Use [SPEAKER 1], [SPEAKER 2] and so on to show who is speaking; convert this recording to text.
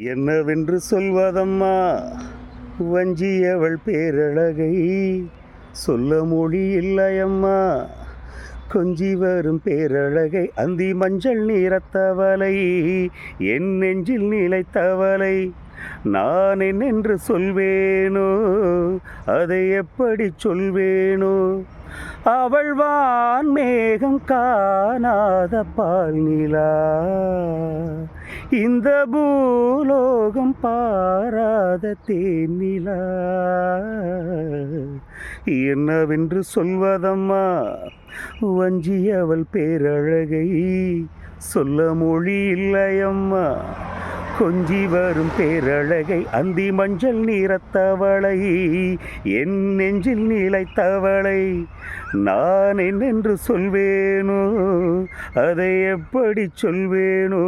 [SPEAKER 1] என்னவென்று சொல்வதம்மா வஞ்சியவள் பேரழகை, சொல்ல மொழி இல்லையம்மா கொஞ்சி வரும் பேரழகை. அந்தி மஞ்சள் நிறத்தவளை, என் நெஞ்சில் நிலைத்தவளை, நான் என்னென்று சொல்வேனோ, அதை எப்படி சொல்வேனோ. அவள் வான் மேகம் காணாத பால் நிலா, இந்த பூலோகம் பாராத தேனிலா. என்னவென்று சொல்வதம்மா வஞ்சியவள் பேரழகை, சொல்ல மொழி இல்லையம்மா கொஞ்சி வரும் பேரழகை. அந்தி மஞ்சள் நிறத்தவளை, என் நெஞ்சில் நிலைத்தவளை, நான் என்னென்று சொல்வேனோ, அதை எப்படி சொல்வேனோ.